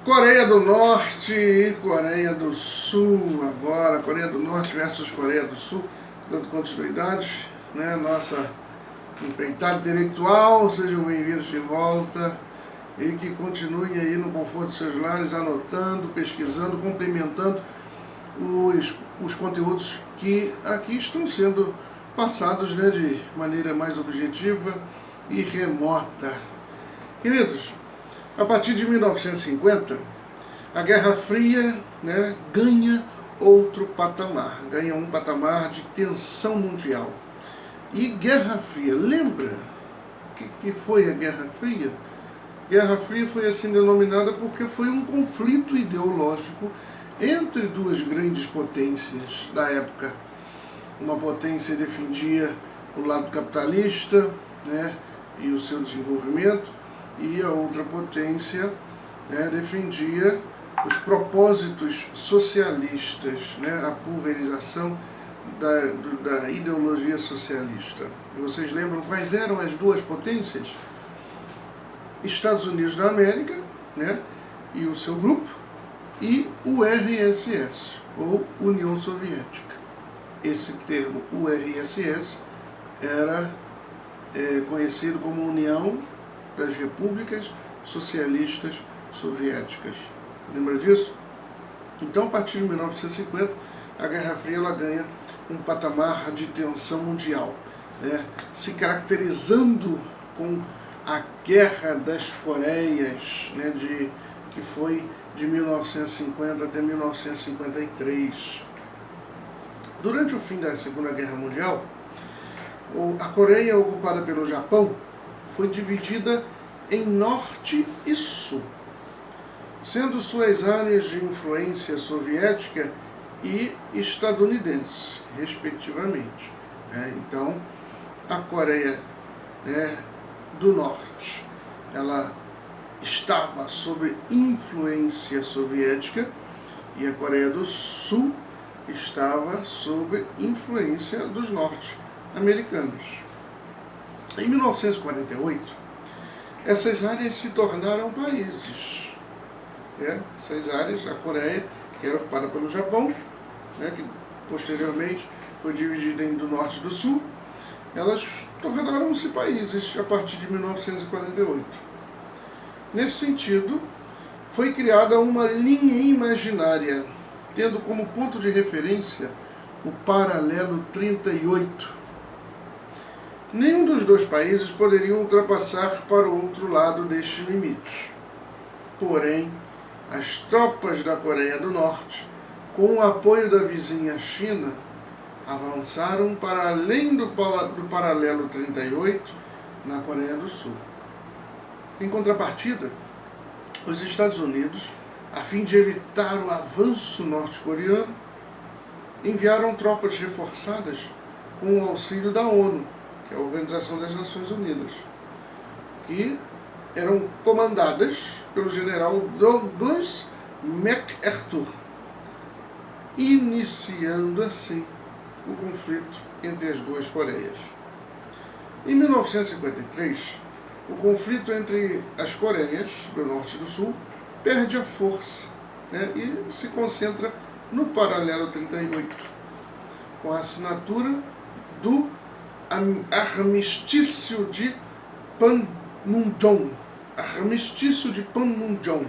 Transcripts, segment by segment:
Coreia do Norte e Coreia do Sul agora, Coreia do Norte versus Coreia do Sul, dando continuidade, né, nossa empreitada intelectual. Sejam bem-vindos de volta e que continuem aí no conforto dos seus lares, anotando, pesquisando, complementando os conteúdos que aqui estão sendo passados, né, de maneira mais objetiva e remota. Queridos, a partir de 1950, a Guerra Fria, né, ganha outro patamar, ganha um patamar de tensão mundial. E Guerra Fria, lembra o que foi a Guerra Fria? Guerra Fria foi assim denominada porque foi um conflito ideológico entre duas grandes potências da época. Uma potência defendia o lado capitalista, né, e o seu desenvolvimento, e a outra potência, né, defendia os propósitos socialistas, né, a pulverização da ideologia socialista. E vocês lembram quais eram as duas potências? Estados Unidos da América, né, e o seu grupo, e o URSS, ou União Soviética. Esse termo URSS era conhecido como União das Repúblicas Socialistas Soviéticas. Lembra disso? Então, a partir de 1950, a Guerra Fria ela ganha um patamar de tensão mundial, né, se caracterizando com a Guerra das Coreias, né, que foi de 1950 até 1953. Durante o fim da Segunda Guerra Mundial, a Coreia, ocupada pelo Japão, foi dividida em Norte e Sul, sendo suas áreas de influência soviética e estadunidense, respectivamente. Então, a Coreia, né, do Norte, ela estava sob influência soviética e a Coreia do Sul estava sob influência dos norte-americanos. Em 1948, essas áreas se tornaram países. Essas áreas, a Coreia, que era ocupada pelo Japão, né, que posteriormente foi dividida em do Norte e do Sul, elas tornaram-se países a partir de 1948. Nesse sentido, foi criada uma linha imaginária, tendo como ponto de referência o paralelo 38. Nenhum dos dois países poderia ultrapassar para o outro lado deste limite. Porém, as tropas da Coreia do Norte, com o apoio da vizinha China, avançaram para além do paralelo 38 na Coreia do Sul. Em contrapartida, os Estados Unidos, a fim de evitar o avanço norte-coreano, enviaram tropas reforçadas com o auxílio da ONU, que é a Organização das Nações Unidas, que eram comandadas pelo general Douglas MacArthur, iniciando assim o conflito entre as duas Coreias. Em 1953, o conflito entre as Coreias do Norte e do Sul perde a força, né, e se concentra no paralelo 38, com a assinatura do Armistício de Panmunjom. Armistício de Panmunjom.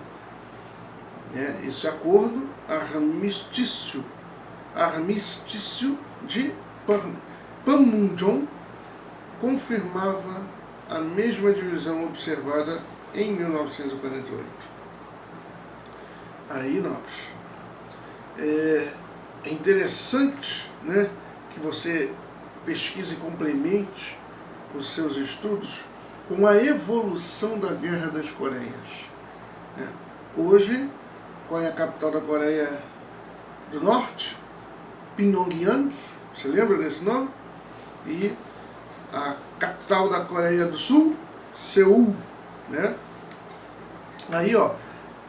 Esse acordo, armistício de Panmunjom, confirmava a mesma divisão observada em 1948. Aí, nós, é interessante, né, que você pesquise e complemente os seus estudos com a evolução da Guerra das Coreias. Hoje, qual é a capital da Coreia do Norte? Pyongyang, você lembra desse nome? E a capital da Coreia do Sul, Seul, né? Aí, ó,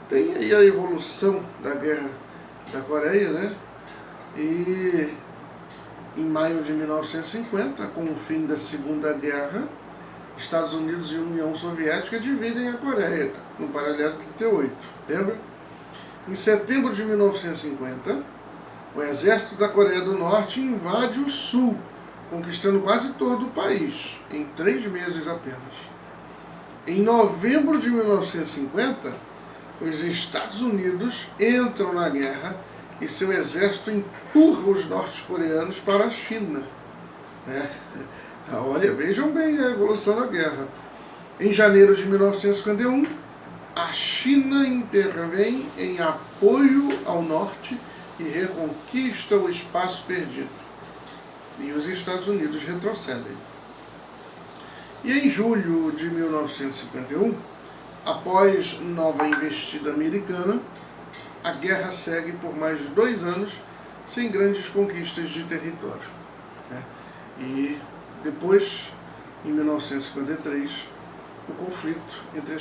tem aí a evolução da Guerra da Coreia, né? E em maio de 1950, com o fim da Segunda Guerra, Estados Unidos e União Soviética dividem a Coreia no paralelo 38, lembra? Em setembro de 1950, o exército da Coreia do Norte invade o sul, conquistando quase todo o país, em 3 meses apenas. Em novembro de 1950, os Estados Unidos entram na guerra e seu exército empurra os norte-coreanos para a China. Olha, vejam bem a evolução da guerra. Em janeiro de 1951, a China intervém em apoio ao norte e reconquista o espaço perdido. E os Estados Unidos retrocedem. E em julho de 1951, após nova investida americana, a guerra segue por mais 2 anos sem grandes conquistas de território. E depois, em 1953, o conflito entre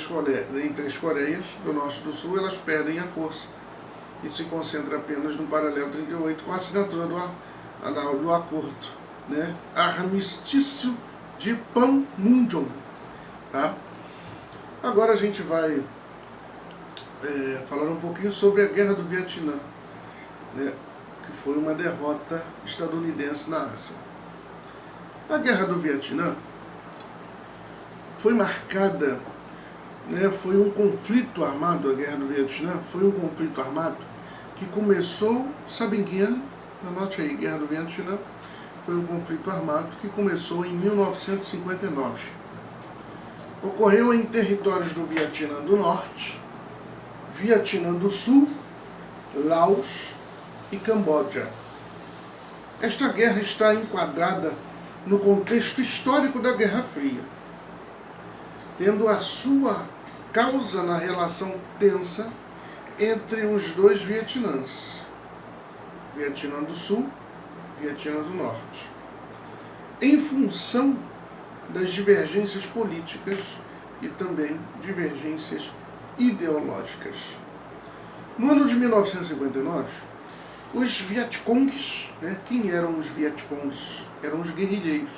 as Coreias do Norte e do Sul, elas perdem a força e se concentra apenas no paralelo 38 com a assinatura do acordo, Armistício de Panmunjom. Tá? Agora a gente vai falar um pouquinho sobre a Guerra do Vietnã, que foi uma derrota estadunidense na Ásia. A Guerra do Vietnã foi marcada, foi um conflito armado, a Guerra do Vietnã foi um conflito armado que começou, sabem quem é? Anote aí, Guerra do Vietnã foi um conflito armado que começou em 1959. Ocorreu em territórios do Vietnã do Norte, Vietnã do Sul, Laos e Camboja. Esta guerra está enquadrada no contexto histórico da Guerra Fria, tendo a sua causa na relação tensa entre os dois Vietnãs, Vietnã do Sul e Vietnã do Norte, em função das divergências políticas e também divergências ideológicas. No ano de 1959, os Vietcongs, quem eram os Vietcongs? Eram os guerrilheiros.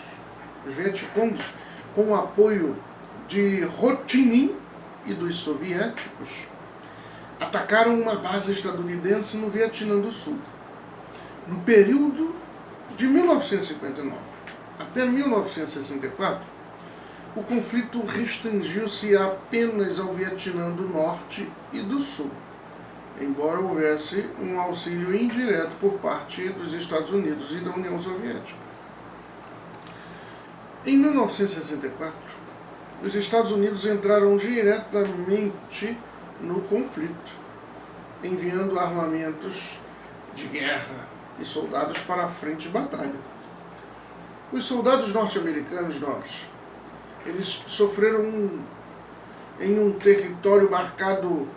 Os Vietcongs, com o apoio de Ho Chi Minh e dos soviéticos, atacaram uma base estadunidense no Vietnã do Sul. No período de 1959 até 1964, o conflito restringiu-se apenas ao Vietnã do Norte e do Sul, embora houvesse um auxílio indireto por parte dos Estados Unidos e da União Soviética. Em 1964, os Estados Unidos entraram diretamente no conflito, enviando armamentos de guerra e soldados para a frente de batalha. Os soldados norte-americanos nobres, eles sofreram em um território marcado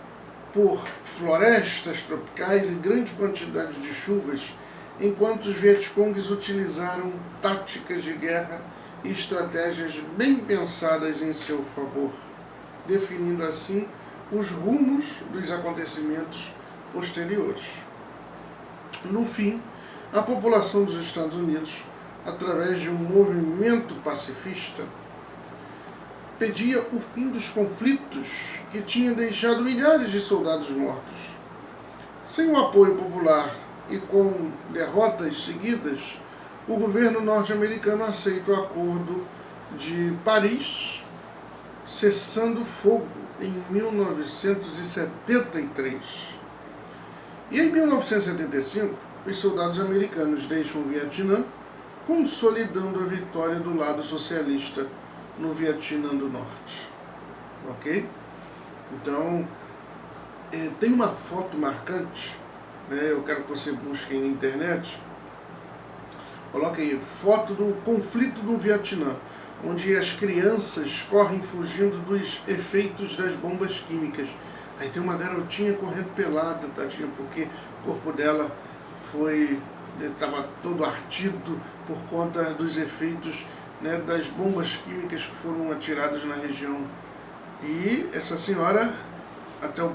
por florestas tropicais e grande quantidade de chuvas, enquanto os Vietcongs utilizaram táticas de guerra e estratégias bem pensadas em seu favor, definindo assim os rumos dos acontecimentos posteriores. No fim, a população dos Estados Unidos, através de um movimento pacifista, pedia o fim dos conflitos que tinha deixado milhares de soldados mortos. Sem o apoio popular e com derrotas seguidas, o governo norte-americano aceita o Acordo de Paris, cessando fogo em 1973. E em 1975, os soldados americanos deixam o Vietnã, consolidando a vitória do lado socialista no Vietnã do Norte. Ok? Então, tem uma foto marcante, eu quero que você busque na internet. Coloque aí, foto do conflito do Vietnã, onde as crianças correm fugindo dos efeitos das bombas químicas. Aí tem uma garotinha correndo pelada, tadinha, porque o corpo dela estava todo ardido por conta dos efeitos das bombas químicas que foram atiradas na região. E essa senhora, até o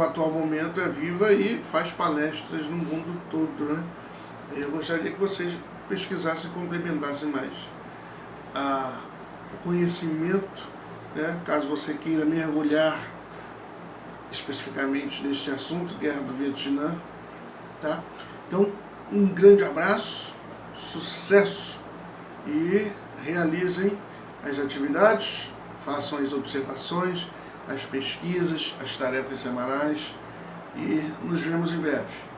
atual momento, é viva e faz palestras no mundo todo. Eu gostaria que vocês pesquisassem e complementassem mais o conhecimento, caso você queira mergulhar especificamente neste assunto, Guerra do Vietnã, tá? Então, um grande abraço, sucesso e realizem as atividades, façam as observações, as pesquisas, as tarefas semanais e nos vemos em breve.